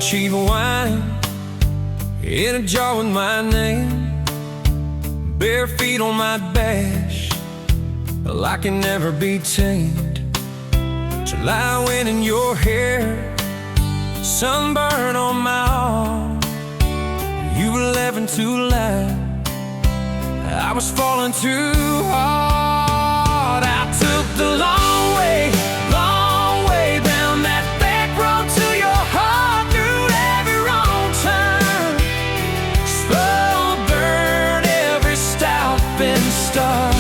cheap wine in a jar with my name, bare feet on my dash, well, I can never be tamed. July wind in your hair, sunburn on my arm. You were laughing too loud, I was falling too hard. I took the long way down that back road to your heart, through every wrong turn, slow burn every stop and start.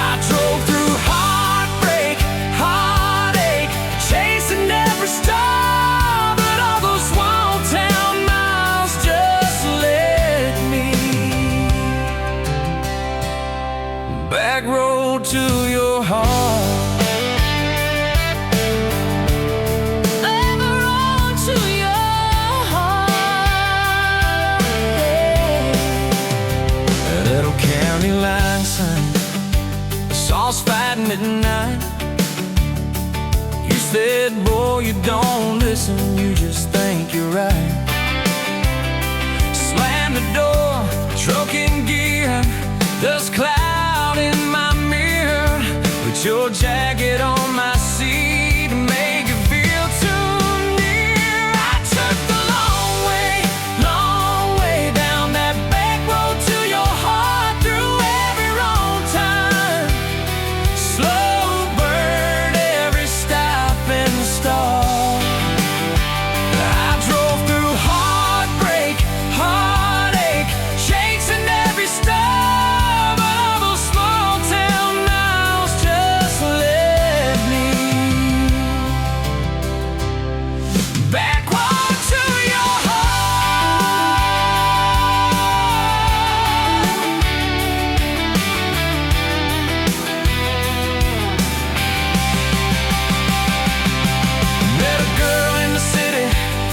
I drove through heartbreak, heartache, chasing every star, but all those small town miles just led me back road to your heart. Fighting at night. You said, boy, you don't listen, you just think you're right. Slam the door, truck in gear, dust cloud in my mirror. Put your jacket on my seat to make it feel too near. I took the long way down that back road to your heart, through every wrong time, slow burn every stop and start. I drove through heartbreak, heartache, chasing every star, but all those small town miles just led me backward to your Met a girl in the city,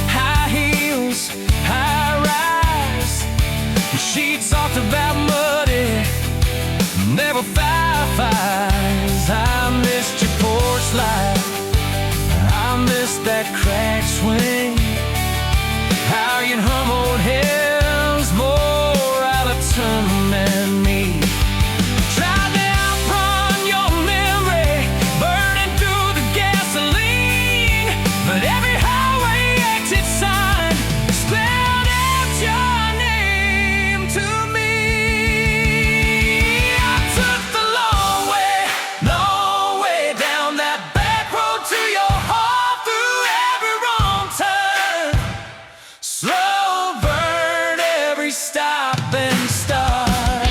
high heels, high rise. She talked about muddy, never fireflies. I missed your porch light, I missed that crack swing, how you'd hum old hymns more out of tune than me. Tried to outrun your memory, burning through the gasoline, but every highway exit sign spelled out your name to me. I took the long way down that back road to your heart, through every wrong turn, slow burn every stop and start.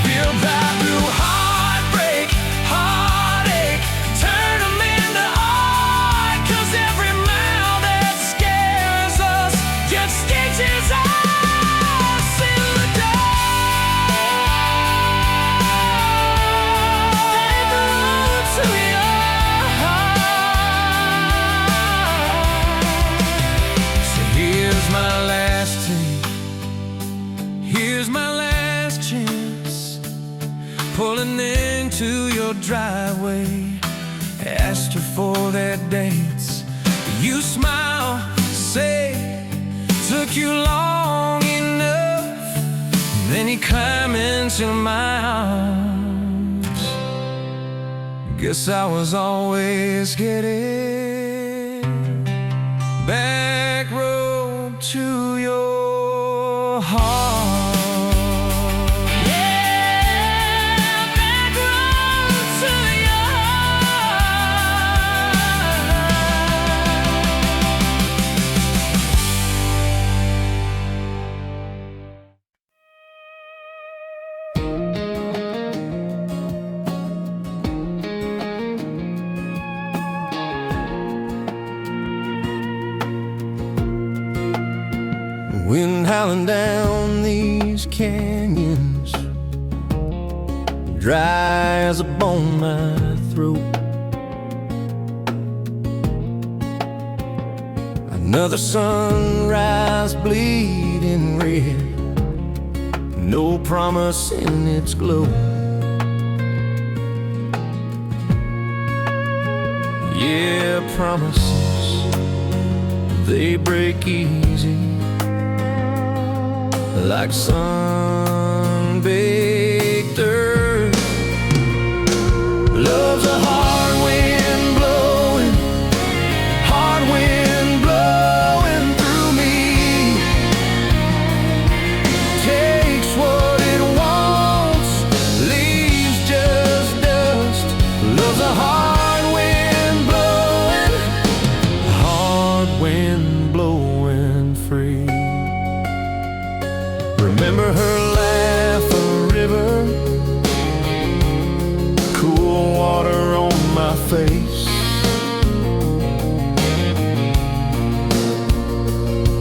Feel right through heartbreak, heartache, turn 'em into art, 'cause every mile that scares us just stitches us in the dark. Back road to your heart. So here's my last take, here's my last chance, pulling into your driveway. Asked her for that dance, you smile, say, took you long enough. Then you climb into my arms. Guess I was always getting back road to your heart. Yeah, back road to your Wind howling down these canyons, dry as a bone my throat. Another sunrise bleeding red, no promise in its glow. Yeah, promises they break easy, like sun-baked earth. Love's a hard wind blowing, hard wind blowing through me. Takes what it wants, leaves just dust. Love's a hard wind blowing, hard wind blowing free. Remember her laugh, a river, cool water on my face.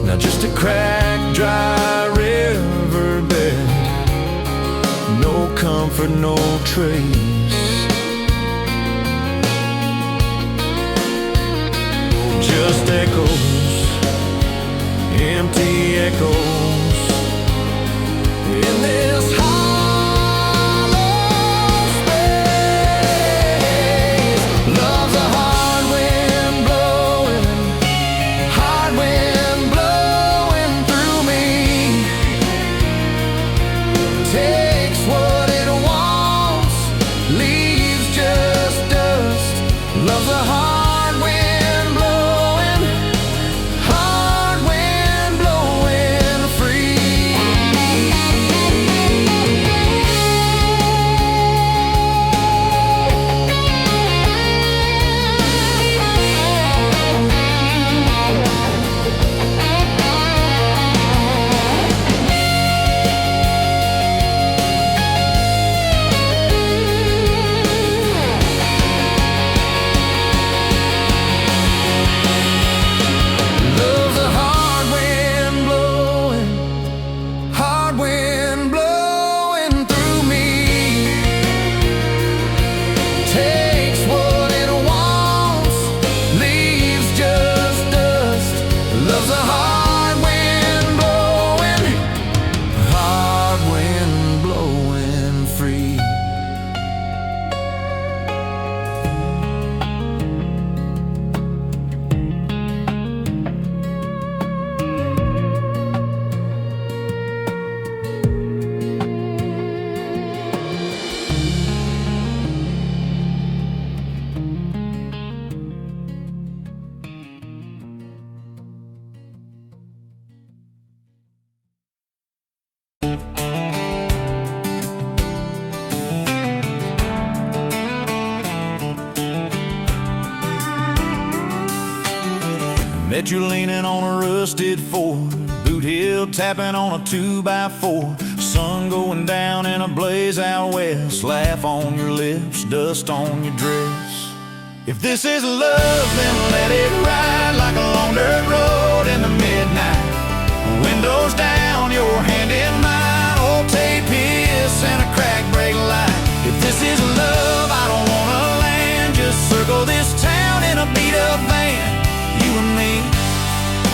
Now just a cracked, dry riverbed, no comfort, no trace. Just echoes, empty echoes in this hollow space. Love's a hard wind blowing, hard wind blowing through me. Takes what it wants, leaves just dust. Love's a hard wind blowing, hard wind blowing free. Love's a hard wind blowing, hard wind blowing through me. Takes what it wants, leaves just dust. Love's a hard wind blowing free. Met you leaning on a rusted Ford, boot heel tapping on a 2x4. Sun going down in a blaze out west, laugh on your lips, dust on your dress. If this is love, then let it ride like a long dirt road in the midnight. Windows down, your hand in mine, old tape hiss and a crack brake light. If this is love, I don't wanna land, just circle this town in a beat-up van. You and me,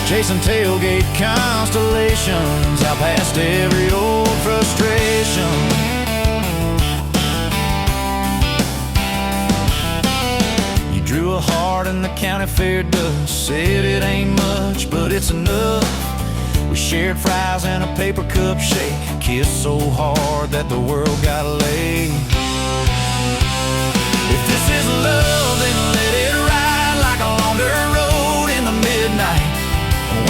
chasing tailgate constellations, out past every old frustration. You drew a heart in the county fair dust, said it ain't much, but it's enough. We shared fries and a paper cup shake, kissed so hard that the world got laid. If this is love, then let it ride like a long dirt road in the midnight.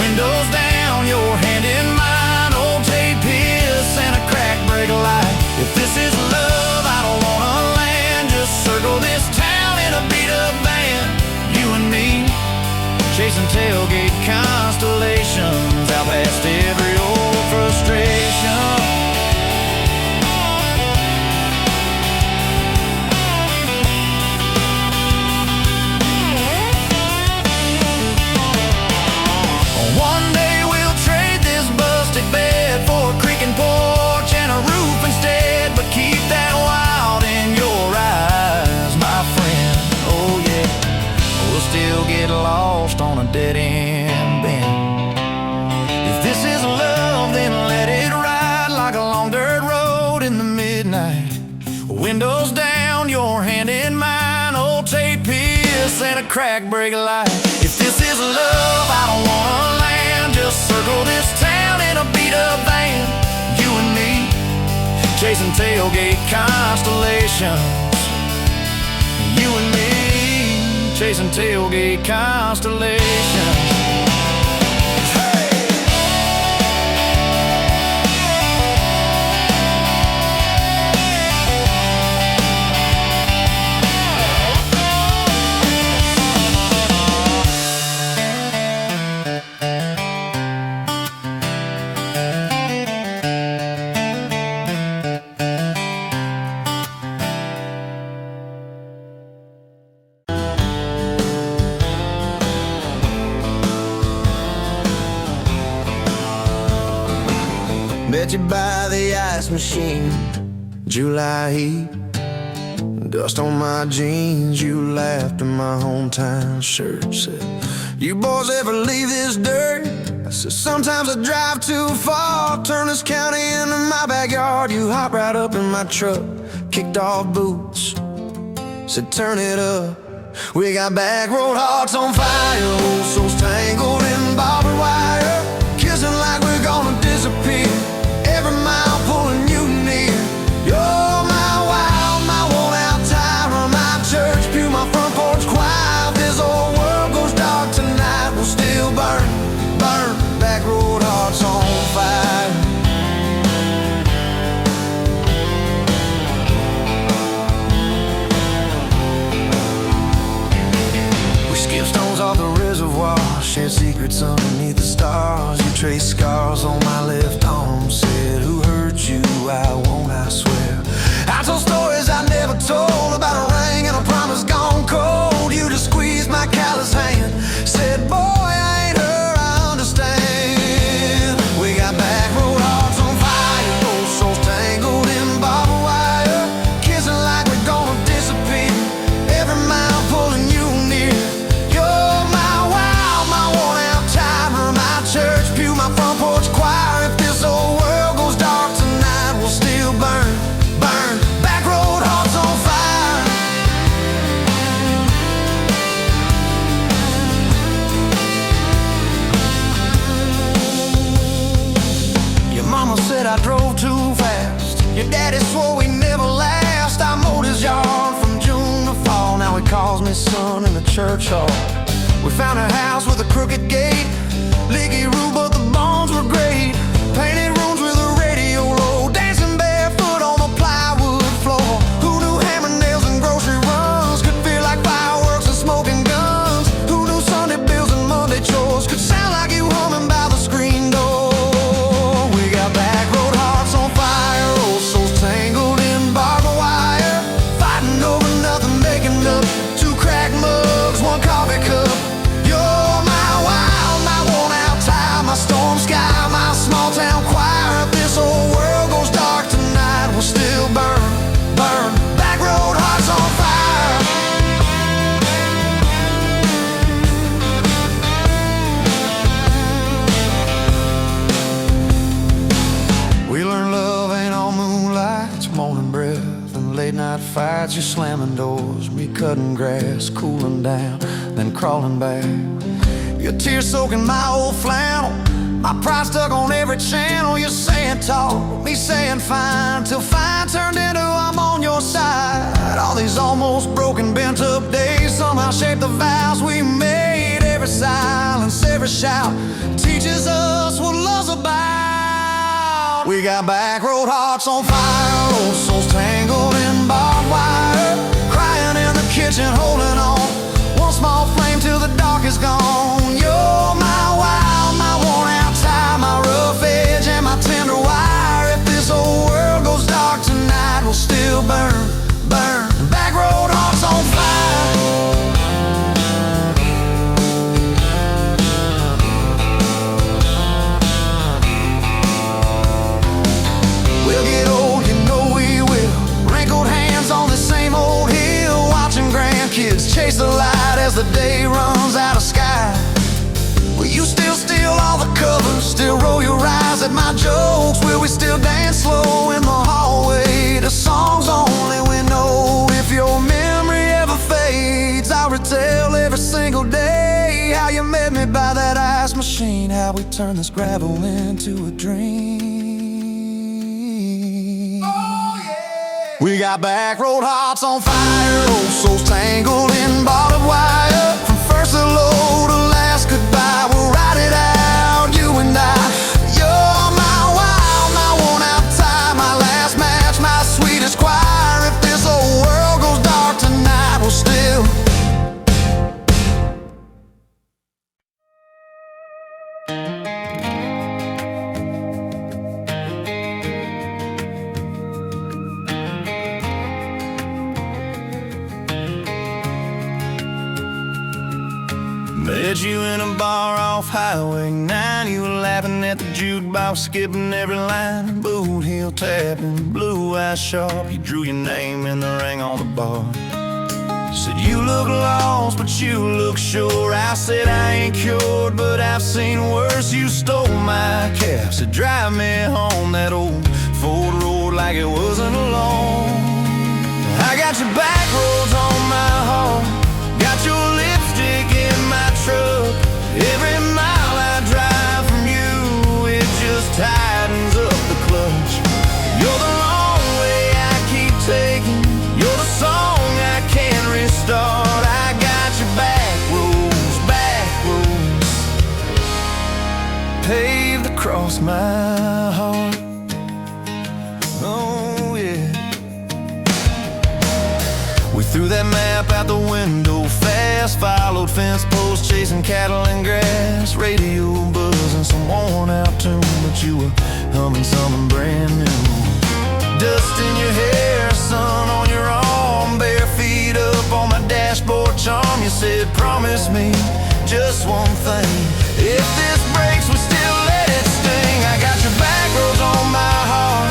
Windows down, your hand in mine, old tape hiss and a crack brake light. If this is love, I don't wanna land, just circle this town in a beat-up van. You and me, chasing tailgate constellations, out past every old frustration. One day we'll trade this busted bed for a creaking porch and a roof instead, but keep that wild in your eyes, my friend. Oh yeah, we'll still get lost on a dead-end bend. If this is love, then let it ride like a long dirt road in the midnight. Windows down, your hand in mine, old tape hiss and a crack brake light. If this is is love, I don't wanna land. Just circle this town in a beat-up van. You and me, chasing tailgate constellations. You and me, chasing tailgate constellations. Met you by the ice machine, July heat, dust on my jeans. You laughed in my hometown shirt. Said, you boys ever leave this dirt? I said, sometimes I drive too far. Turn this county into my backyard. You hop right up in my truck, kicked off boots, said turn it up. We got back road hearts on fire, old souls tangled in barbed wire, kissing like we're gonna disappear. Every mile pulling you near. You're my wild, my worn-out tire, my church pew, my front porch choir. If this old world goes dark tonight, we'll still burn, burn. Back road hearts on fire. We skip stones off the reservoir, share secrets underneath the stars. You trace scars on my left arm. Said, who hurt you? I won't, I swear. I told stories I never told, about a ring and a promise gone cold. You just squeezed my callous hand, said, boy, I ain't her, I understand. We got back road hearts on fire, old souls tangled in barbed wire, kissing like we're gonna disappear. Every mile pulling you near. You're my wild, my worn-out timer, my church pew, my front porch choir. If this old world goes dark tonight, we'll still burn, burn. Back road hearts on fire. Your mama said I drove too fast. Your daddy swore we never last. I mowed his yard from June to fall. Now he calls me son in the church hall. We found a house with a crooked gate, leaky roof, but the bones were great. Painted rooms with a radio low, dancing barefoot on the plywood floor. Who knew hammer nails and grocery runs could feel like fireworks and smoking guns? Who knew Sunday bills and Monday chores could sound like you humming by the screen door? We got back road hearts on fire, old souls tangled in barbed wire, fighting over nothing, making up two cracked mugs, one coffee cup. You're my wild, my worn-out tire, my storm sky, my small-town choir. If this old world goes dark tonight, we'll still burn, burn. Back road hearts on fire. We learned love ain't all moonlight, it's morning breath and late-night fights. You slamming doors, me cutting grass, cooling down, then crawling back. Your tears soaking my old flannel, my pride stuck on every channel. You're saying talk, me saying fine, till fine turned into I'm on your side. All these almost broken, bent up days somehow shaped the vows we made. Every silence, every shout teaches us what love's about. We got back road hearts on fire, old souls tangled in barbed wire, crying in the kitchen, holding on. One small flame till the dark is gone. You're my wild, my worn-out tire, my rough edge and my tender wire. If this old world goes dark tonight, we'll still burn, burn. Back road hearts on fire. We'll get old, you know we will. Wrinkled hands on the same old hill, watching grandkids chase the light as the day runs out of sky. Will you still steal all the covers, still roll your eyes at my jokes? Will we still dance slow in the hallway to songs only we know? If your memory ever fades, I'll retell every single day how you met turn this gravel into a dream. Oh, yeah. We got back road hearts on fire, old souls tangled in barbed wire. From first hello to last goodbye, we'll ride it out, you and I. You're my wild, my worn out time, my last match, my sweetest choir. If this whole world goes dark tonight, we'll still met you in a bar off Highway 9. You were laughing at the jukebox, skipping every line. Boot heel tapping, blue eyes sharp. You drew your name in the ring on the bar. You said you look lost, but you look sure. I said I ain't cured, but I've seen worse. You stole my cab, said drive me home. That old Ford road like it wasn't alone. I got your back roads on my heart, got your lipstick in my truck. Every mile I drive from you, it just tightens up the clutch. You're the long way I keep taking, you're the song I can't restart. I got your back roads paved across my heart. Oh yeah. We threw that map out the window fast, followed fence posts, chasing cattle and grass. Radio buzzing some worn out tune, but you were humming something brand new. Dust in your hair, sun on your arm, bare feet up on my dashboard charm. You said promise me just one thing, if this breaks we still let it sting. I got your back roads on my heart,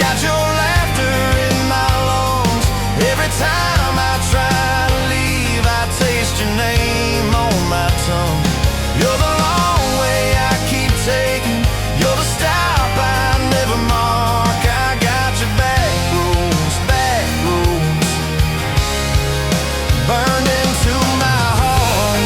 got your laughter in my lungs. Every time I try to leave, I taste your name on my tongue. You're the long way I keep taking, you're the stop I never mark. I got your back roads burned into my heart.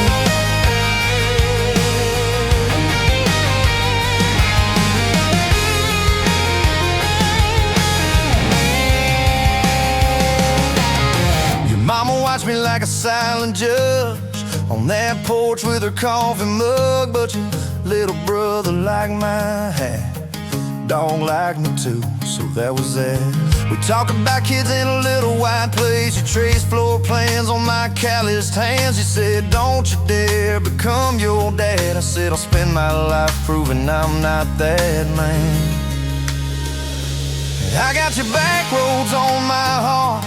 Your mama watched me like a silent judge on that porch with her coffee mug. But your little brother liked my hat, dog liked me too, so that was that. We talk about kids in a little white place. You traced floor plans on my calloused hands. You said don't you dare become your dad. I said I'll spend my life proving I'm not that man. I got your back roads on my heart,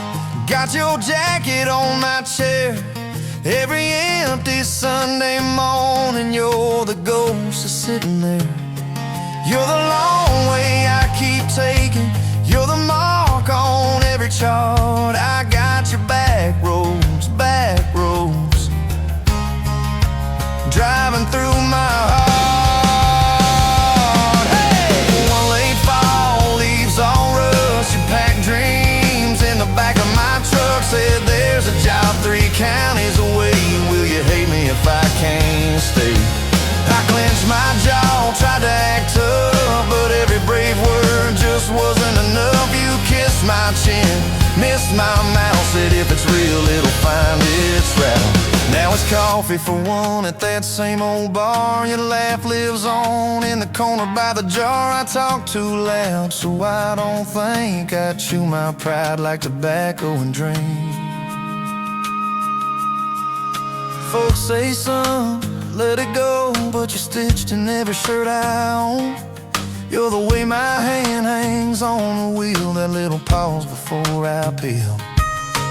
got your jacket on my chair. Every empty Sunday morning, you're the ghost that's sitting there. You're the long way I keep taking, you're the mark on every chart. I got your back roads driving through my heart. Hey! One late fall, leaves all rust. You packed dreams in the back of my truck. Said there's a job 3 counties away. Will you hate me if I can't stay? I clenched my jaw, tried to act tough, but every brave word just wasn't enough. You kissed my chin, missed my mouth, said if it's real it'll find its route. Now it's coffee for one at that same old bar. Your laugh lives on in the corner by the jar. I talk too loud, so I don't think I chew my pride like tobacco and drink. Folks say son, let it go, but you're stitched in every shirt I own. You're the way my hand hangs on the wheel, that little pause before I peel.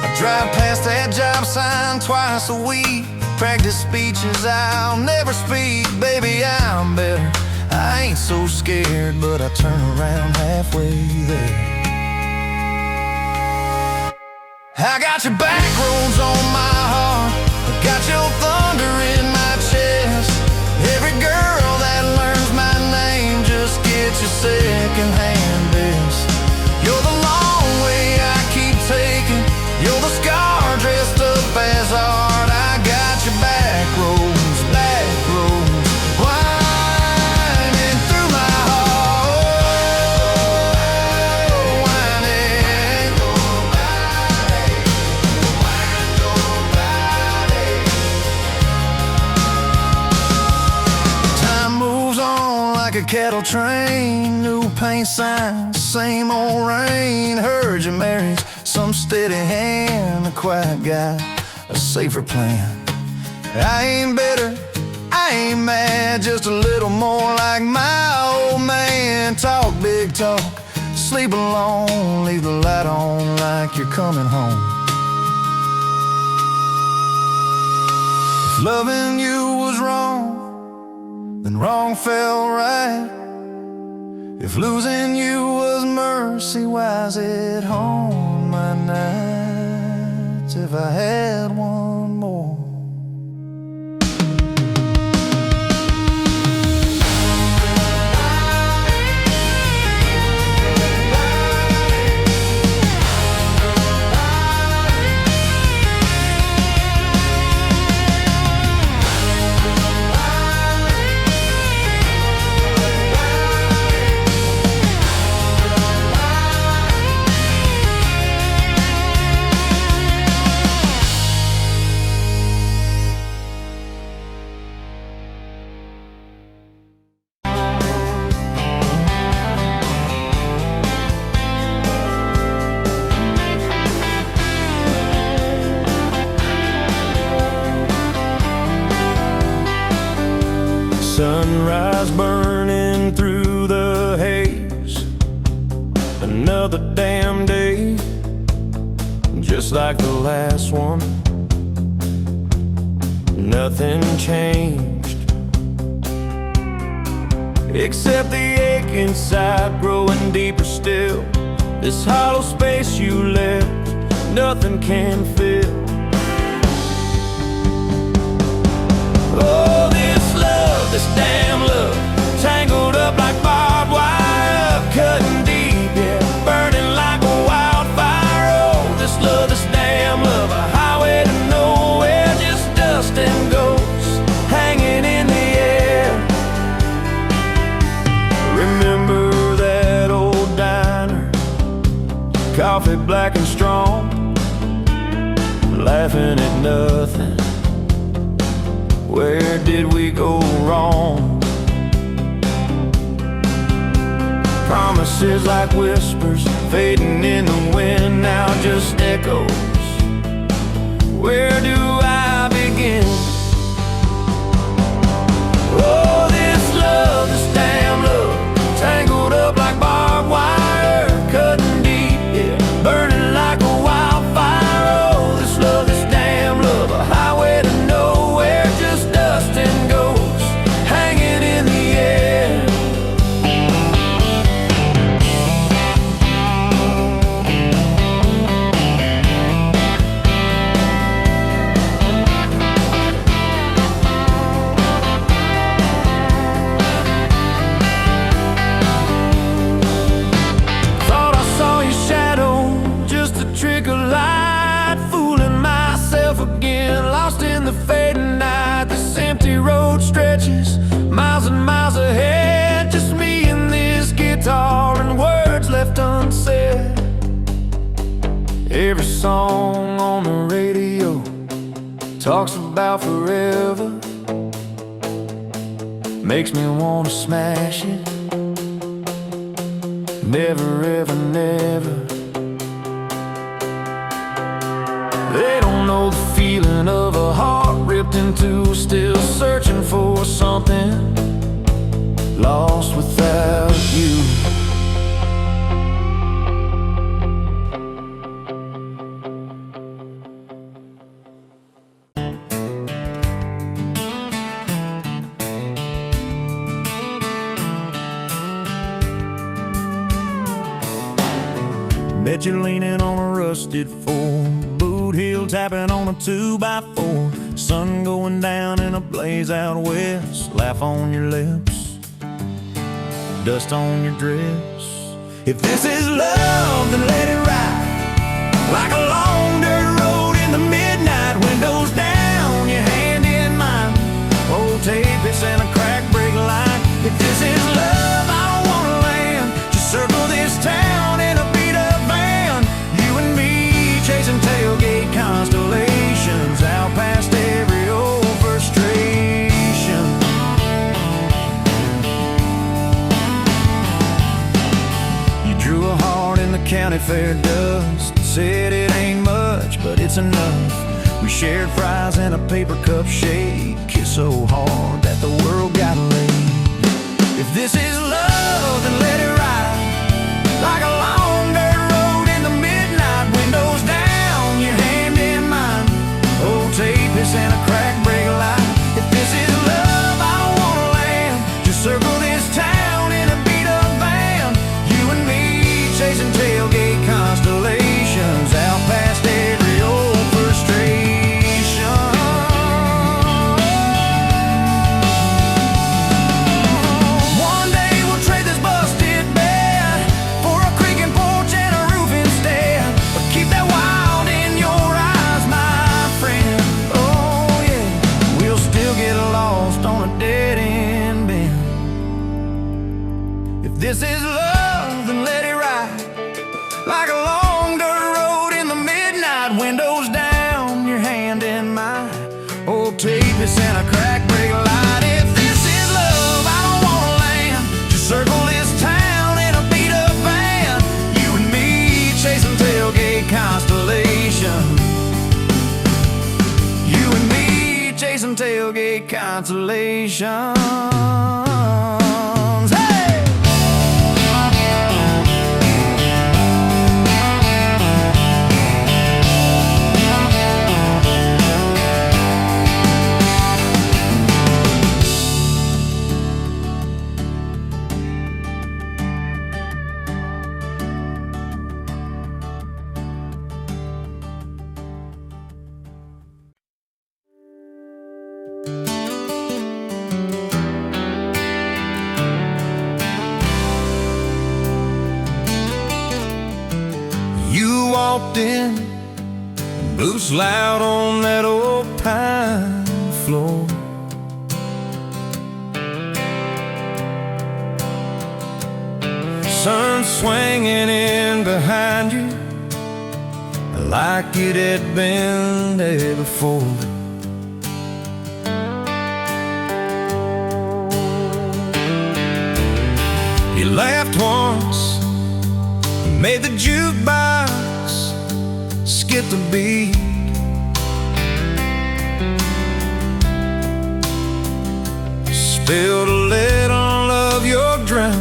I drive past that job sign twice a week, practice speeches I'll never speak. Baby, I'm better, I ain't so scared, but I turn around halfway there. I got your back roads on my heart, I got your thunder in my chest. Every girl that learns my name just gets your second-hand best. You're the long way I keep taking, you're the scar dressed up as art. I got your back roads wide cattle train, new paint signs, same old rain. Heard you married some steady hand, a quiet guy, a safer plan. I ain't bitter, I ain't mad, just a little more like my old man. Talk big talk, sleep alone, leave the light on like you're coming home. If loving you was wrong, then wrong felt right. If losing you was mercy, why's it haunt my nights? If I had one more. Sunrise burning through the haze, another damn day, just like the last one. Nothing changed, except the ache inside growing deeper still. This hollow space you left, nothing can fill. Oh, this damn love, tangled up like barbed wire, cutting deep, yeah, burning like a wildfire. Oh, this damn love, a highway to nowhere, just dust and ghosts hanging in the air. Remember that old diner, coffee black and strong, laughing at nothing. Where did we go wrong? Promises like whispers fading in the wind, now just echoes. Where do I begin? Oh, this damn love, tangled up like barbed wire, cutting deep, yeah, burning like a wildfire. Oh, this damn love, a highway to nowhere, just dust and ghosts hanging in the air. Thought I saw your shadow, just a trick of light, fooling myself again, lost in the fading night. This empty road stretches miles and miles ahead, just me and this guitar and words left unsaid. Every song on the radio talks about forever, makes me wanna smash it. Never ever never. They don't know the feeling of a heart ripped in two, still searching for something, lost without you. Bet you're leaning on a rusted Ford, boot heel tapping on a 2x4, sun going down in a blaze out west, laugh on your lips, dust on your dress. If this is love, then let it ride like a long dirt road in the midnight, windows down, your hand in mine, old tapeits and a crack brake line. If this is love, I don't wanna land, just circle this town in a beat up van, you and me chasing tailgate constellations out past every old frustration. county fair dust. Said it ain't much, but it's enough. We shared fries and a paper cup shake. Kissed so hard that the world got laid. If this is love, then let it ride like a long dirt road in the midnight. Windows down, your hand in mine. Old tapeis and a crack brake light. If this is love, I don't wanna land. Just circle this town in a beat-up van. You and me chasing tailgate constellations out past every old frustration. One day we'll trade this busted bed for a creaking porch and a roof instead. But keep that wild in your eyes, my friend. Oh yeah, we'll still get lost on a dead-end bend. If this is love, then let it ride like a long dirt road in the midnight. Windows down, your hand in mine. Old tapeis and a crack brake light. If this is love, I don't wanna land. Just circle this town in a beat-up van. You and me chasing tailgate constellation. You and me chasing tailgate constellations. Hey! You walked in, boots loud on that old pine floor. Sun swinging in behind you like it had been there before. You laughed once, made the jukebox skip the beat. Spilled a little of your drink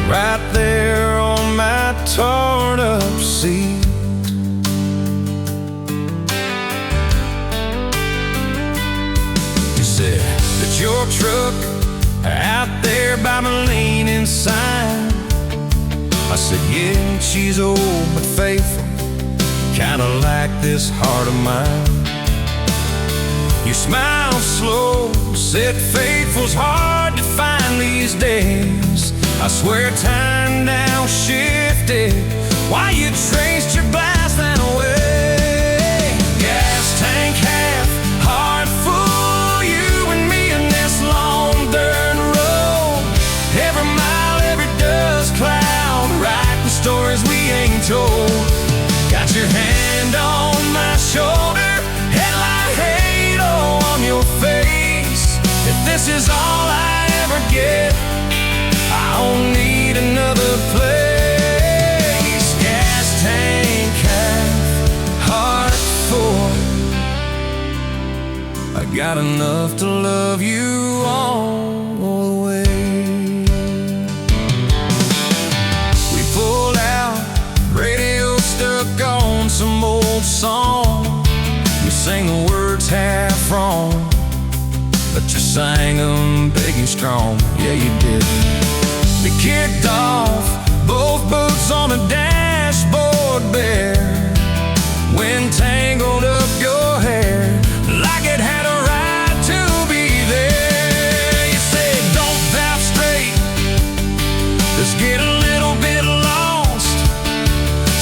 right there on my torn up seat. You said that your truck out there by my leaning sign. I said, yeah, she's old but faithful, kinda like this heart of mine. You smiled slow, said faithful's hard to find these days. I swear time now shifted while you traced your glass that away. Gas tank half, heart full, you and me in this long dirt road. Every mile, every dust cloud, writing stories we ain't told. Got your hand on my shoulder, headlight halo on your face. If this is all I ever get, I don't need another place. Gas tank half, heart full. I got enough to love you all the way. We pulled out, radio stuck on some old song. You sang the words half wrong, but you sang them big and strong. Yeah, you did. We kicked off, both boots on a dashboard bare. Wind tangled up your hair like it had a right to be there. You said, don't valve straight, let's get a little bit lost.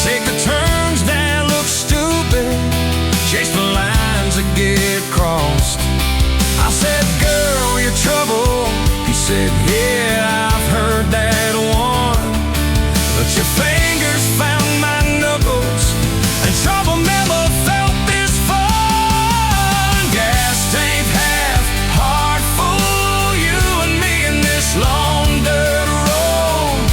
Take the turns that look stupid, chase the lines that get crossed. I said, girl, you're trouble. He said, yeah, I've heard that one. But your fingers found my knuckles, and trouble never felt this fun. Gas tank half, heart full, you and me in this long dirt road.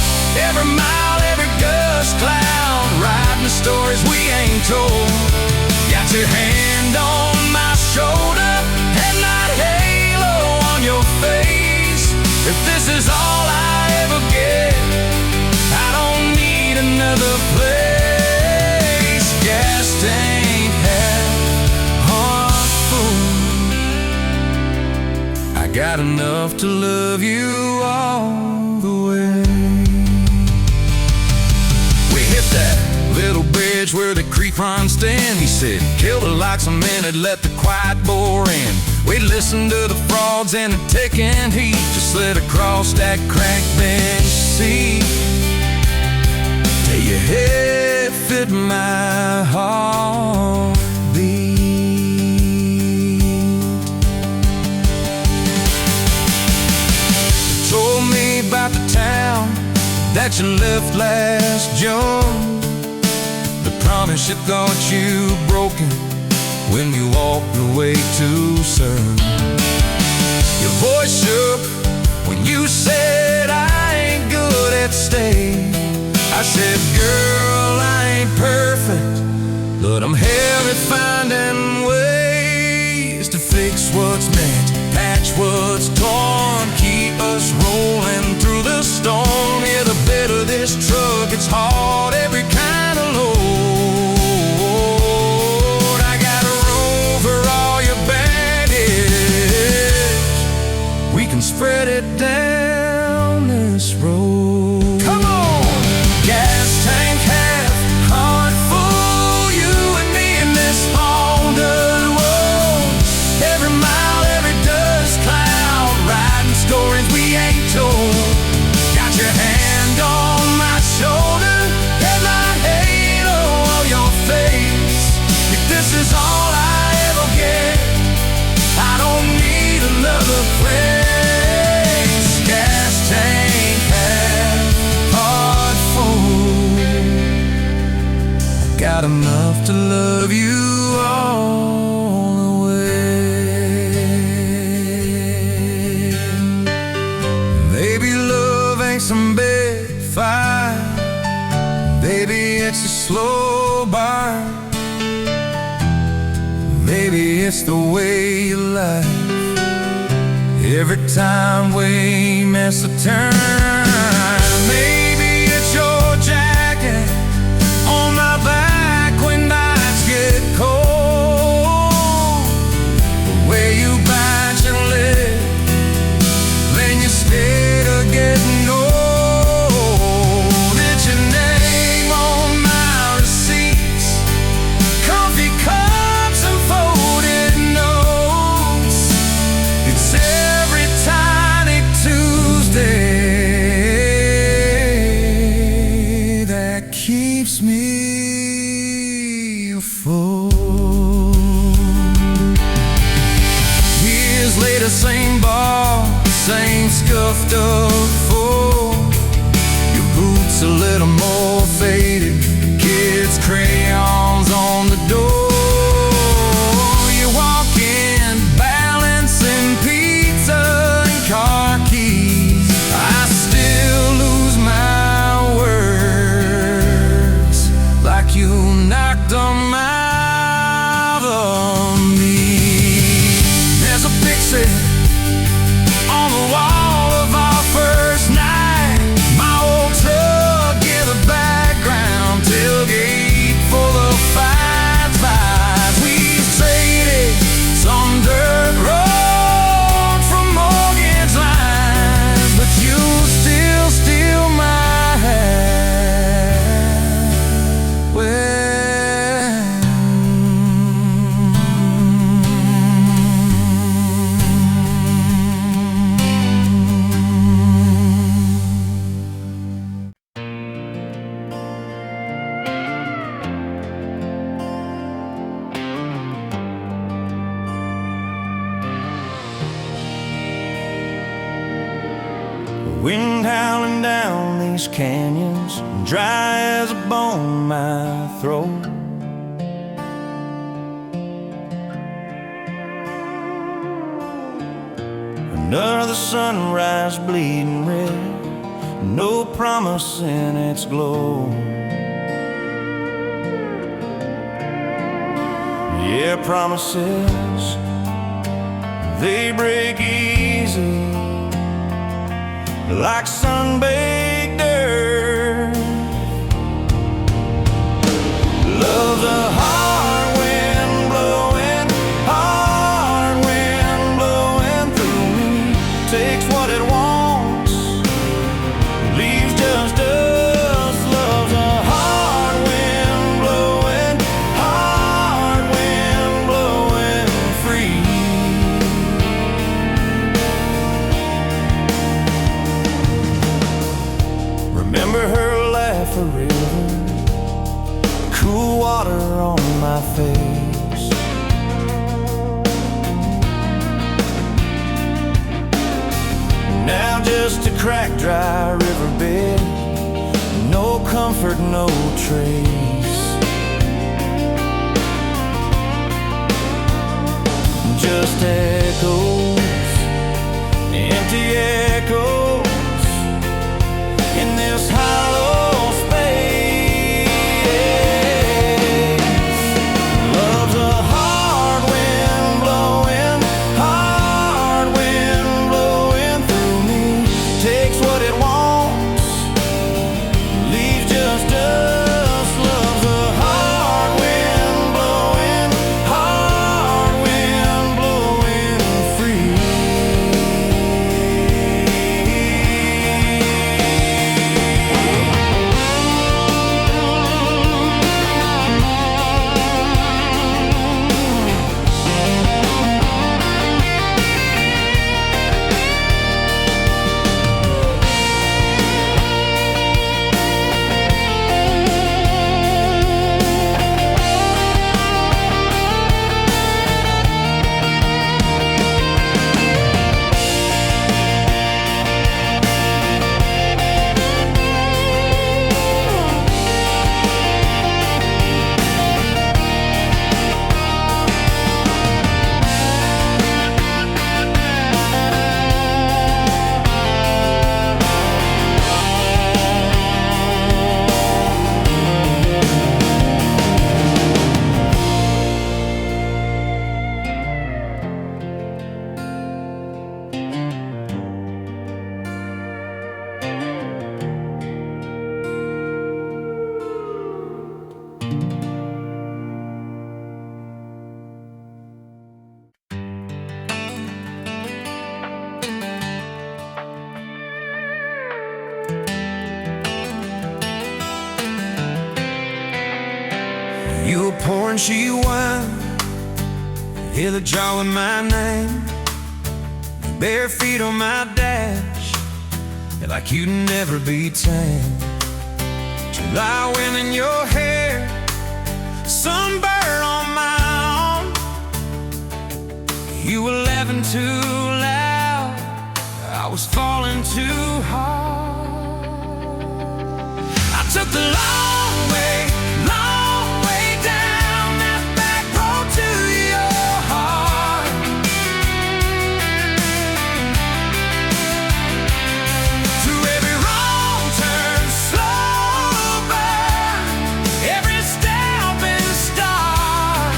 enough to love you all the way. We hit that little bridge where the creek runs stand. He said, killed it like some men had let the quiet bore in. We'd listen to the frogs and the ticking heat, just slid across that cracked bench seat. Till your head fit my heartbeat. You told me about the town that you left last June, the promise you thought you broken when you walked away too soon. Your voice shook when you said, I ain't good at staying. I said, girl, I ain't perfect, but I'm hell at finding ways to fix what's meant, patch what's torn, keep us rolling through the storm. Yeah, the bed of this truck, it's hard, every kind of load. I got room for all your baggage. We can spread it down this road. Come on! Gas tank half, heart full, you and me in this Honda world. Every mile, every dust cloud, riding stories we ain't told. Got your hand on my shoulder, headline halo on your face. If this is all I ever get, I don't need another place. Gas tank half, heart full, got enough to love you all the way. Maybe love ain't some big fight, maybe it's a slow burn, maybe it's the way you lie. Every time we miss a turn, maybe it's your jacket on my back when nights get cold. The way you bite your lip, then you stay to getting old. It's your name on my receipts, comfy cups and folded notes. It's every tiny Tuesday that keeps me afloat. Years later, same bar, same scuffed up floor. Your boots a little more faded, kids' crayons on the door. You walk in, balancing pizza and car keys. I still lose my words, like you knocked them out of me. There's a picture on the wall of our first night. My old truck in the background, tailgate full of fights. We traded some dirt road from mortgage lines, but you still steal my heart. Wind howling down these canyons, dry as a bone my throat. Another sunrise bleeding red, no promise in its glow. Yeah, promises, they break easy, like sun-baked earth. Love's a hard wind blowing through me. Takes hear her laugh a river, cool water on my face. Now just a cracked, dry riverbed, no comfort, no trace. Just echoes, empty echoes in this hollow space. Love's a hard wind blowing through me. Takes what it wants, leaves just dust. Love's a hard wind blowing free. You were pouring she wine, hear the jar with my name, bare feet on my dash, like you'd never be tamed. July wind in your hair, sunburn on my arm. You were laughing too loud, I was falling too hard. I took the long way down that back road to your heart. Through every wrong turn, slow burn, every step and start.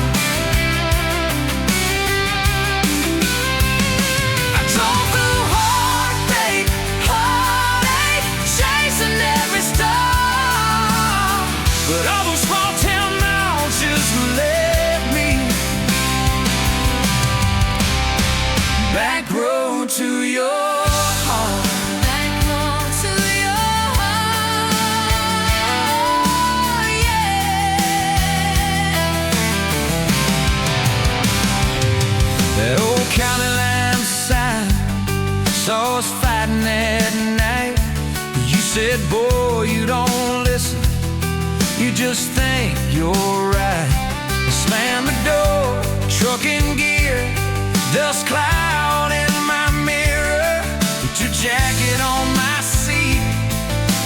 I drove through heartbreak, heartache, chasing every star. But all those small town miles just led me back road to your heart. Back road to your heart, yeah. That old county line sign saw us fighting that night. You said, boy, you don't listen, you just think you're right. Slam the door, truck in gear, dust cloud in my mirror. Put your jacket on my seat,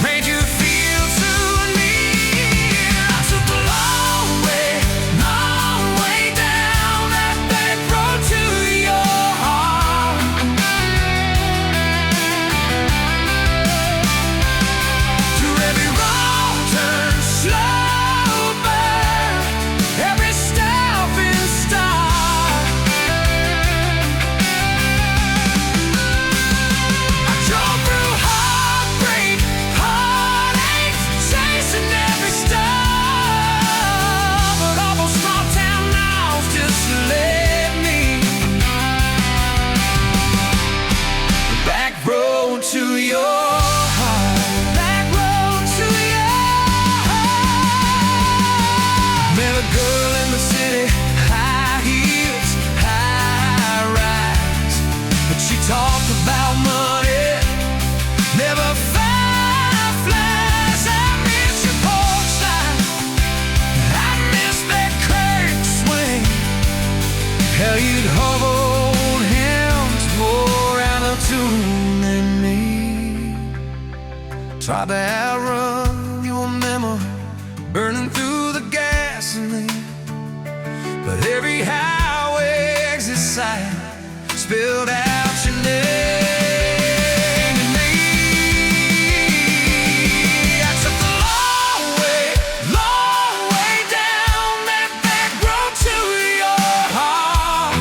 made you feel too near. I took the long way down that back road to your heart. Through every wrong turn, slow burn, every step and start. I drove through heartbreak, heartache, chasing every star. But all those small town miles just led me back road to your heart. Back road to your heart. Tried to outrun your memory, burning through the gasoline. But every highway exit sign spilled out your name to me. I took the long way down that back road to your heart.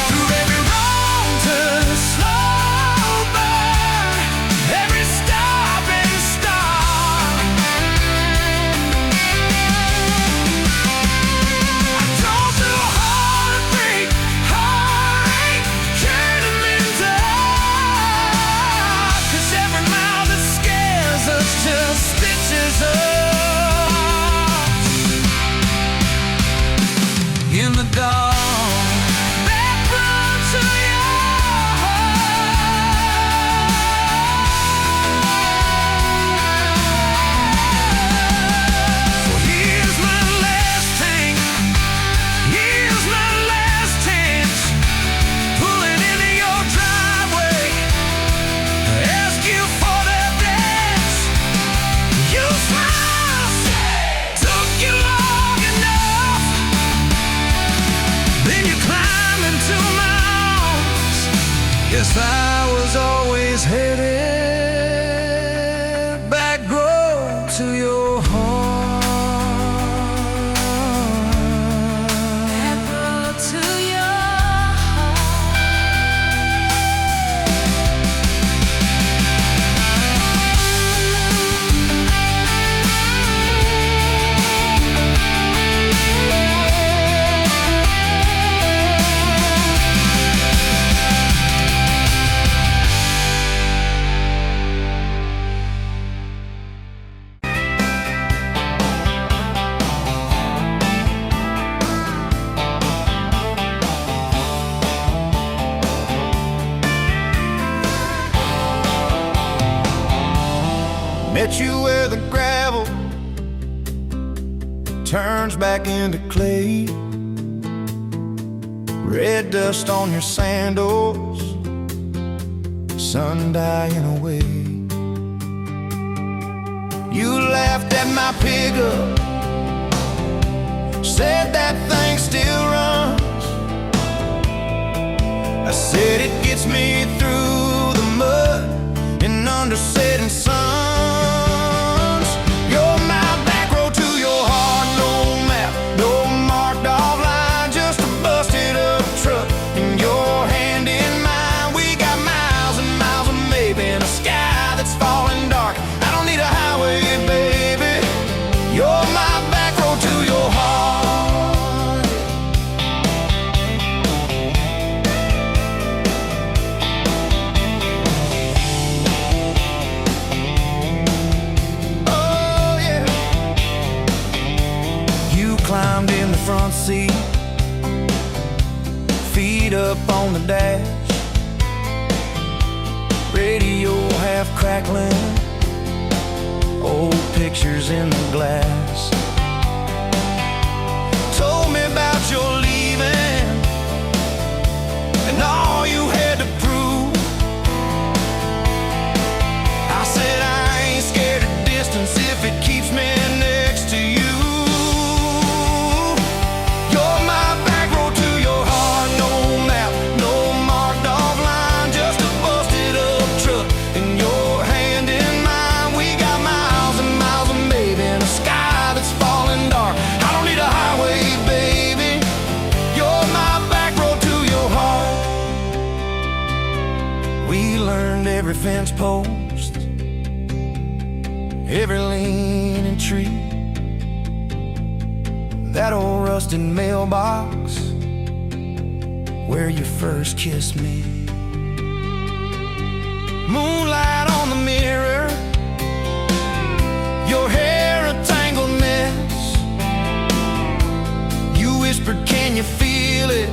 Through every wrong turn, slow burn, every stop and start. I drove through heartbreak, heartache, turning into heart. 'Cause every mile that scares us just stitches us in the dark. Back road to your heart. So here's my last tank, here's my last chance, pulling into your driveway, ask you for that dance. You smile, took you long enough, then you climb into my arms. Yes, I was always headed back road to your heart. Back road to your Met you where the gravel turns back into clay. Red dust on your sandals, sun dying away. You laughed at my pickup, said that thing still runs. I said it gets me through the mud and under setting suns. You're my back road to your heart, no map, no marked off line, just a busted up truck and your hand in mine. We got miles and miles of maybe in a sky that's falling dark. I don't need a highway, baby. You're my back road to your heart. Oh yeah. You climbed in the front seat, feet up on the dash, radio half crackling, old pictures in the glass. Told me about your leaving and all you had to prove. I said I ain't scared of distance if it keeps me next to you. You're my back road to your heart, no map, no marked off line, just a busted up truck and your hand in mine. We got miles and miles of maybe in a sky that's falling dark. I don't need a highway, baby. You're my back road to your heart. We learned every fence post, every leaning tree, that old rusted mailbox where you first kissed me. Moonlight on the mirror, your hair a tangled mess. You whispered, can you feel it?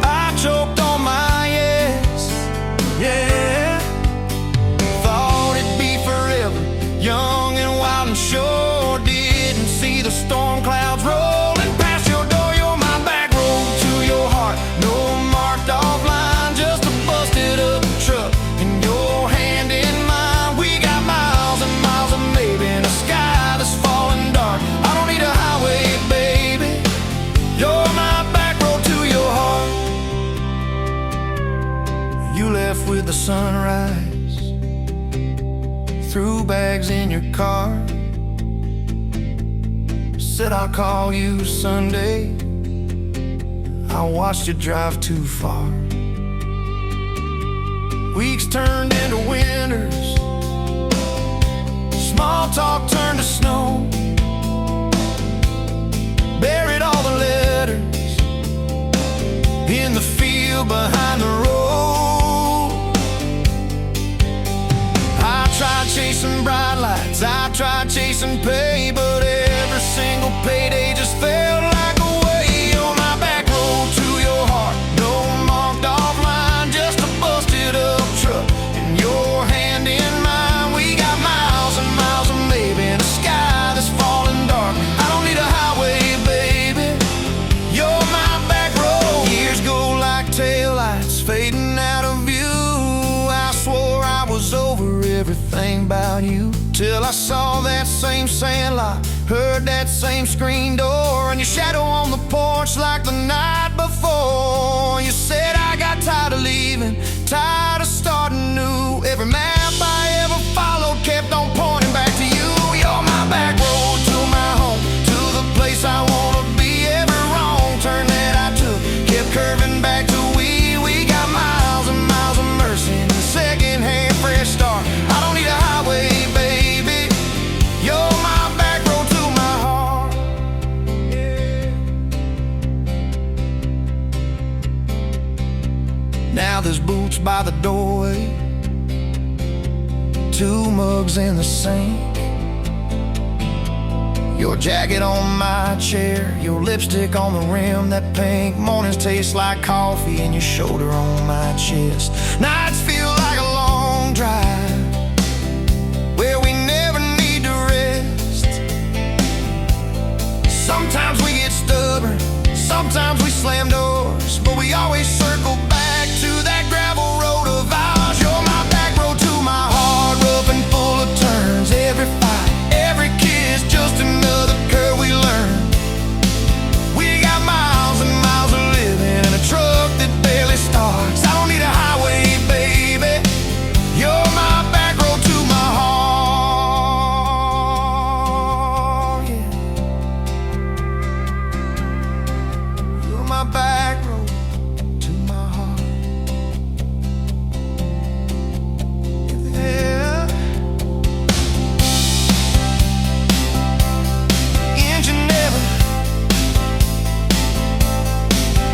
I choked on my yes, yeah. Thought it'd be forever, young and wild and sure didn't see the storm clouds rolling past your door. You're my back road to your heart, no mark You left with the sunrise, threw bags in your car, said I'll call you Sunday. I watched you drive too far. Weeks turned into winters, small talk turned to snow. Buried all the letters in the field behind the road. I tried chasing bright lights, I tried chasing pay, but every single payday just felt like a way on my back road to your heart. No marked off line, just a busted up truck and your hand in mine. We got miles and miles of maybe in a sky that's falling dark. I don't need a highway, baby, you're my back road. Years go like taillights fading out of view. I swore I was over everything about you, till I saw that same sandlot, heard that same screen door, and your shadow on the porch like the night before. You said I got tired of leaving, tired of starting new. Every map I ever followed kept on pointing back to you. You're my back road to my home, to the place I wanna be. Every wrong turn that I took kept curving back to we got miles and miles of mercy and a second-hand fresh start. I don't need a highway, baby, you're my back road to my heart. Yeah. Now there's boots by the doorway, 2 mugs in the sink, your jacket on my chair, your lipstick on the rim, that pink. Mornings taste like coffee and your shoulder on my chest. Nights feel like a long drive where we never need to rest. Sometimes we get stubborn, sometimes we slam doors, but we always circle back to that gravel road of ours. You're my back road to my heart, rough and full of turns. Every fight, every kiss, just another curve we learn. We got miles and miles of living in a truck that barely starts. I don't need a highway, baby, you're my back road to my heart. Yeah. You're my back road to my heart. Yeah. Engine never,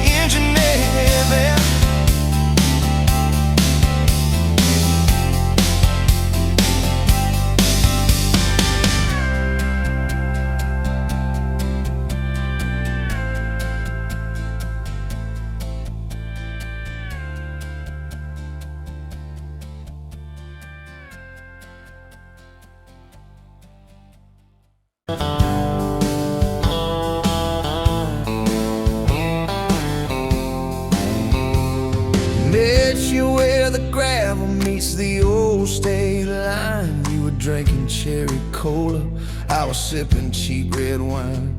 engine never. Met you where the gravel meets the old state line. You were drinking cherry cola, I was sipping cheap red wine.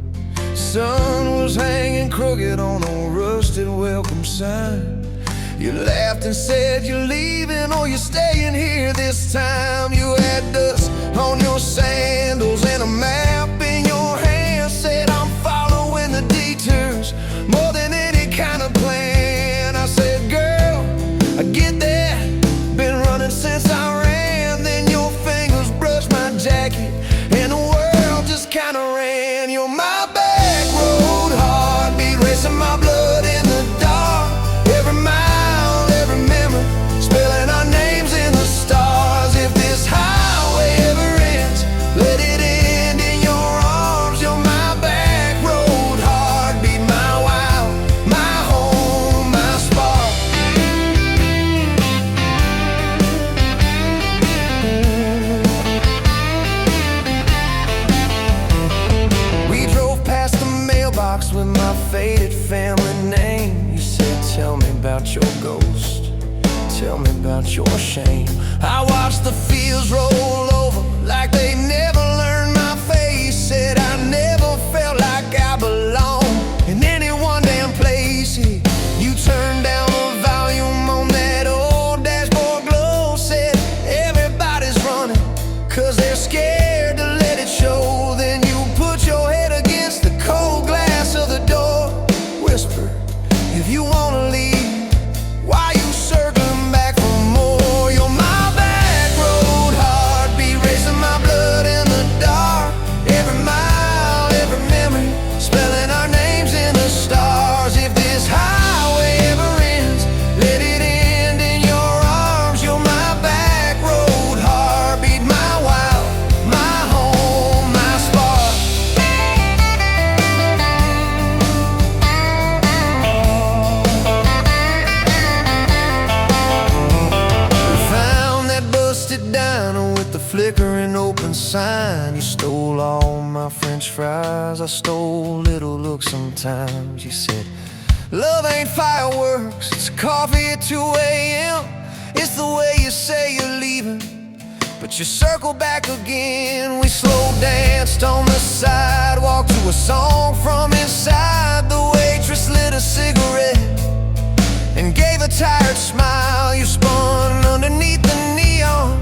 Sun was hanging crooked on a rusted welcome sign. You laughed and said you're leaving or you're staying here this time. You had dust on your sandals and a map in your hand. Said I'm following the detours more than any kind of plan. I said, girl, I get that, been running since I ran. Then your fingers brushed my jacket and the world just kinda ran. You're my back road, heartbeat racing my blood in the dark. Every mile, every memory, spelling our names in the stars. If this highway ever ends, let it end in your arms. You're my back road, heartbeat, my wild, my home, my spark. We drove past the mailbox with my faded family name. You said, tell me about your ghost, tell me about your shame. I watched the fields roll over like they never learned my face. Said I never felt like I belonged in any one damn place. You turned down the volume on that old neon sign. You stole all my french fries, I stole little looks sometimes. You said, love ain't fireworks, it's coffee at 2 a.m. It's the way you say you're leaving, but you circle back again. We slow danced on the sidewalk to a song from inside. The waitress lit a cigarette and gave a tired smile. You spun underneath the neon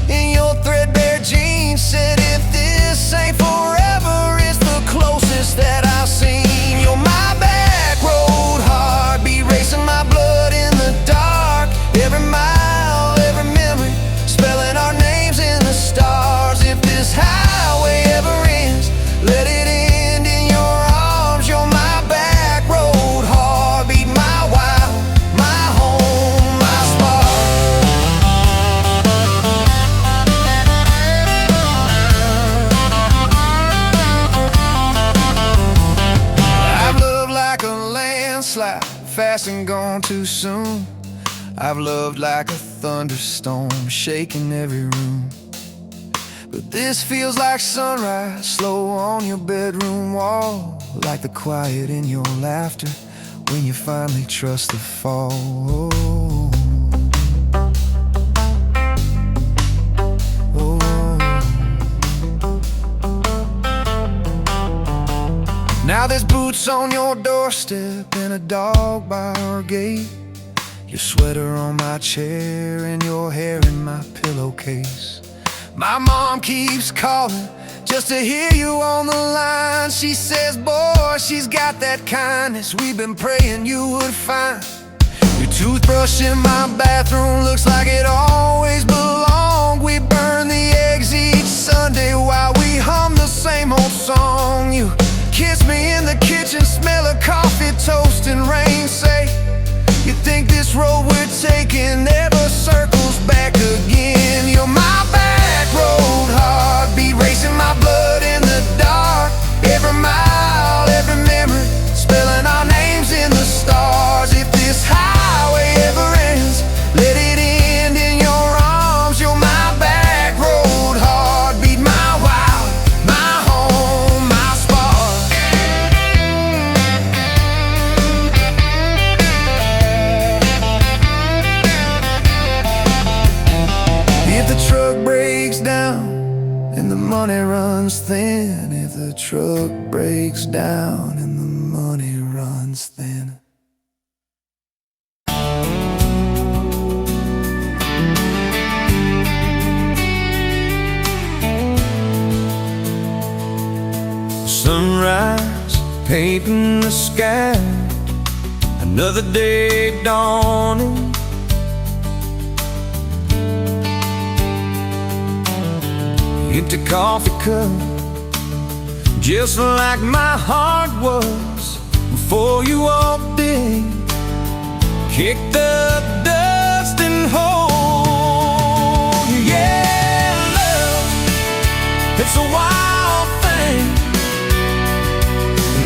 in your threadbare jeans. Said, if this ain't forever, it's the closest that I've seen. You're my back road heartbeat, racing my blood in the dark. Every mile, every memory, spelling our names in the stars. If this highway ever ends, let it end in your arms. You're my back road heartbeat, my wild, my home, my spark. I've loved like a landslide, fast and gone too soon. I've loved like a thunderstorm, shaking every room. But this feels like sunrise, slow on your bedroom wall, like the quiet in your laughter when you finally trust the fall. Oh. Now there's boots on your doorstep and a dog by our gate. Your sweater on my chair and your hair in my pillowcase. My mom keeps calling just to hear you on the line. She says, boy, she's got that kindness we've been praying you would find. Your toothbrush in my bathroom looks like it always belonged. We burn the eggs each Sunday while we hum the same old song. You kiss me in the kitchen, smell of coffee, toast and rain. Say, you think this road we're taking never circles back again. You're my back road heartbeat, racing my blood in the dark. Every mile, every memory, spelling our names in the stars. If this highway ever ends, let it end in your arms. You're my back road heartbeat, my wild, my home, my spark. If the truck breaks down and the money runs thin, if the truck breaks down and the money runs thin. Sunrise, painting the sky, another day dawning. Empty coffee cup, just like my heart was before you walked in. Kick the dust and hold you. Yeah, love, it's a wild thing.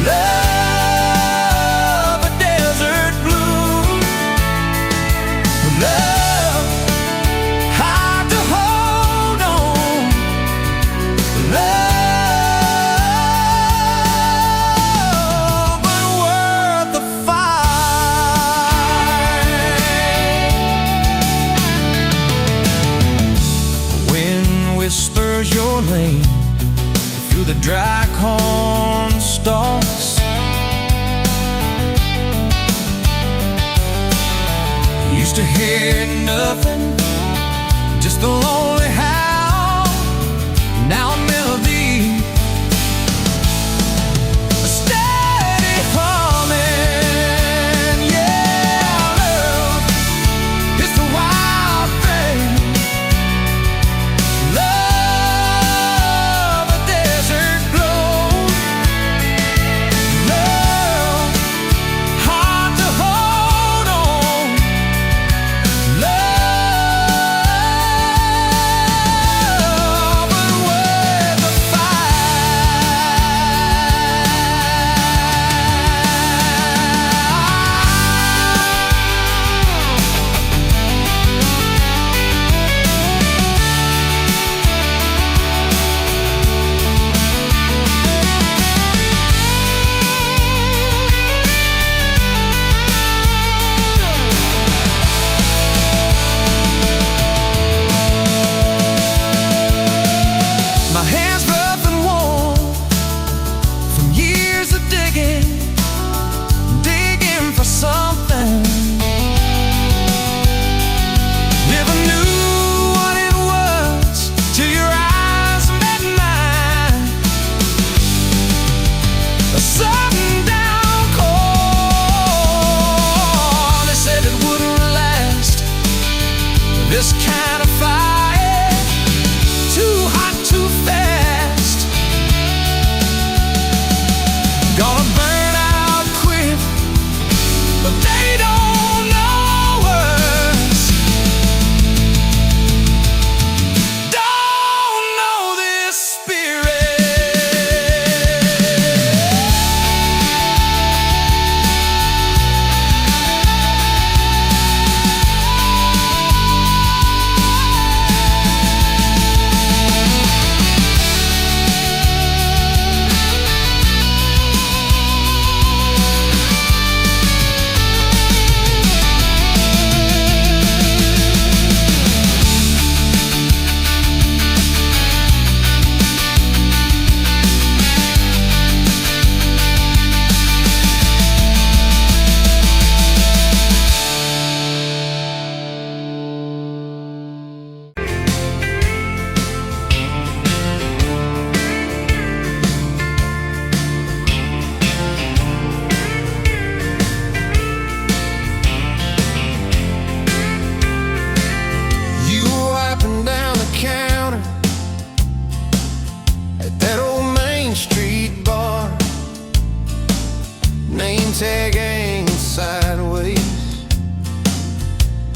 Love, a desert blue. Love, hard to hold on. Love, but worth the fight. Wind whispers your name through the dry corn stalks. Used to hear nothing, just the lonely howl. Now a melody, a steady humming. Yeah, love, it's the wild thing. Love, a desert glow. Love, hard to hold on. Love, this kind of fire, too hot, too fast. Gonna burn out quick, but they don't know us. Don't know this spirit. Tag hanging sideways,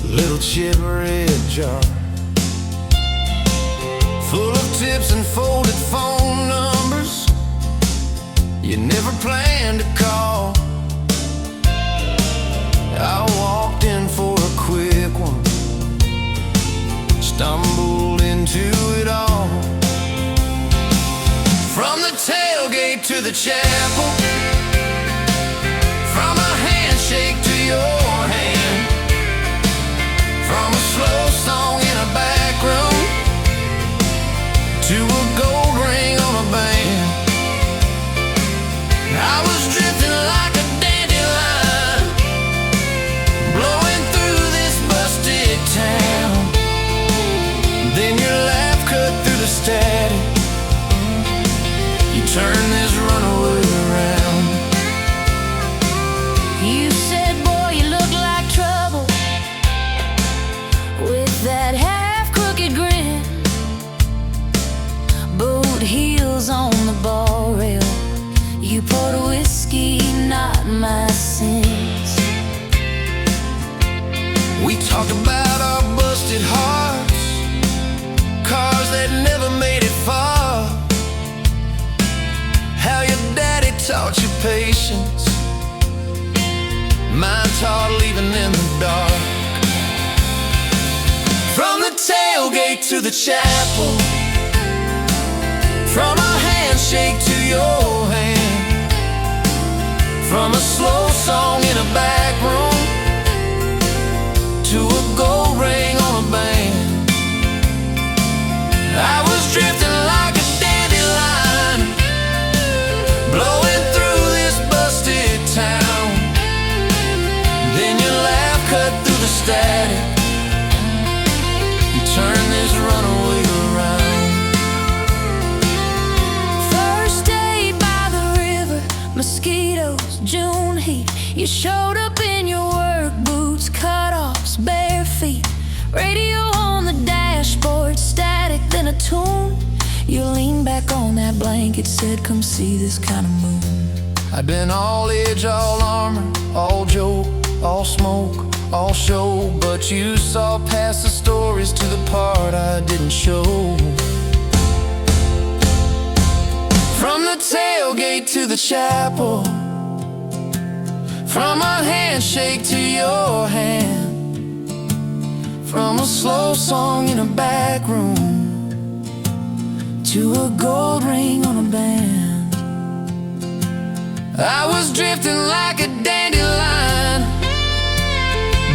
little chip red jar full of tips and folded phone numbers you never planned to call. I walked in for a quick one, stumbled into it all. From the tailgate to the chapel, from a handshake to your hand, from a slow song in a back room to a gold ring on a band. I was drifting like a dandelion, blowing through this busted town. Then your laugh cut through the static, you turned this runaway around. You said, boy, you look like trouble, with that half-crooked grin, boot heels on the ball rail. You poured whiskey, not my sins. We talked about our busted hearts, cars that never made it far, how your daddy taught you patience, mine taught leaving in the dark. From the tailgate to the chapel, from a handshake to your hand, from a slow song in a back room to a gold ring on a band. I was drifting like a dandelion, blowing through this busted town. Then your laugh cut through the static, you turned this runaway around. First day by the river, mosquitoes, June heat. You showed up in your work boots, cut-offs, bare feet, radio on the dashboard, static, then a tune. You leaned back on that blanket, said, come see this kind of moon. I'd been all edge, all armor, all joke, all smoke, all show, but you saw past the stories to the part I didn't show. From the tailgate to the chapel, from a handshake to your hand, from a slow song in a back room to a gold ring on a band. I was drifting like a dandelion,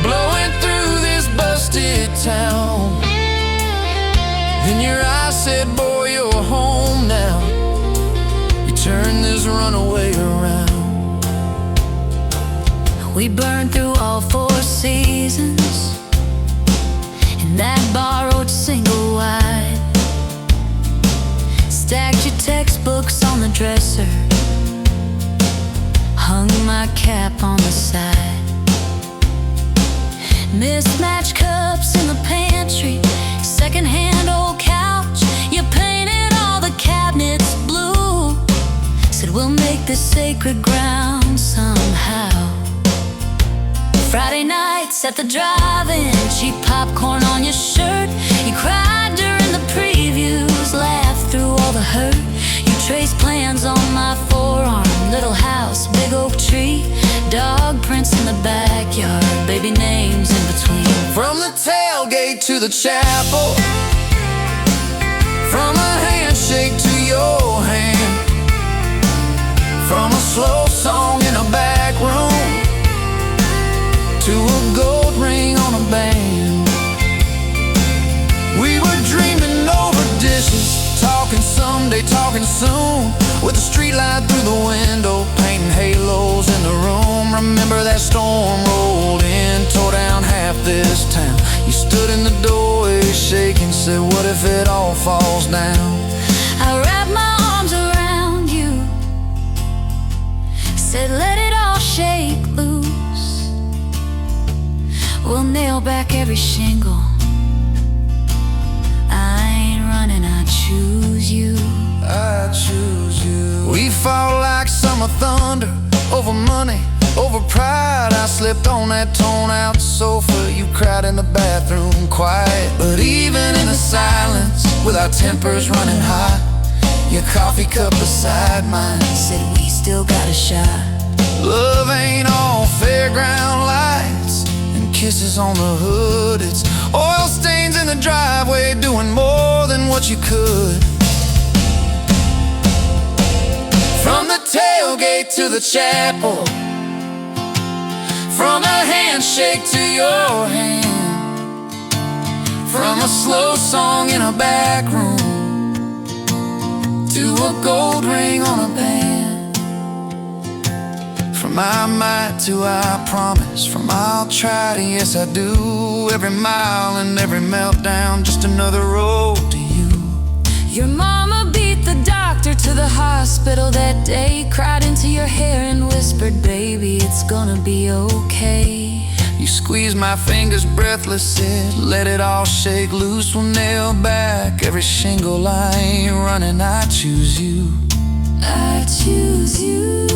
blowing through this busted town. Then your eyes said, boy, you're home now. You turned this runaway around. We burned through all 4 seasons in that borrowed single wide. Stacked your textbooks on the dresser, hung my cap on the side. Mismatched cups in the pantry, pantry, secondhand old couch. You painted all the cabinets blue. Said we'll make this sacred ground somehow. Friday nights at the drive-in, cheap popcorn on your shirt. You cried during the previews, laughed through all the hurt. You traced plans on my forearm, little house, big oak tree, dog prints in the backyard, baby names in between. From the tailgate to the chapel, from a handshake to your hand, from a slow song in a back room to a gold ring on a band. We were dreaming over dishes, talking someday, talking soon, with a street light through the window, painting halos in the room. Remember that storm rolled in, tore down half this town. You stood in the doorway shaking, said what if it all falls down? I wrapped my arms around you, said let it all shake loose. We'll nail back every shingle. I ain't running, I choose you. I choose you. We fought like summer thunder, over money, over pride. I slipped on that torn-out sofa, you cried in the bathroom quiet. But even in the silence, with our tempers running hot, your coffee cup beside mine Said we still got a shot. love ain't all fairground lights and kisses on the hood. It's oil stains in the driveway, doing more than what you could. From the tailgate to the chapel, from a handshake to your hand, from a slow song in a back room to a gold ring on a band. From I might to I promise, from I'll try to yes I do. Every mile and every meltdown, just another road to you. Your mama beat the doctor to the hospital that day, cried into your hair and whispered, baby, it's gonna be okay. You squeezed my fingers breathless, said let it all shake loose. We'll nail back every shingle. I ain't running, I choose you. I choose you.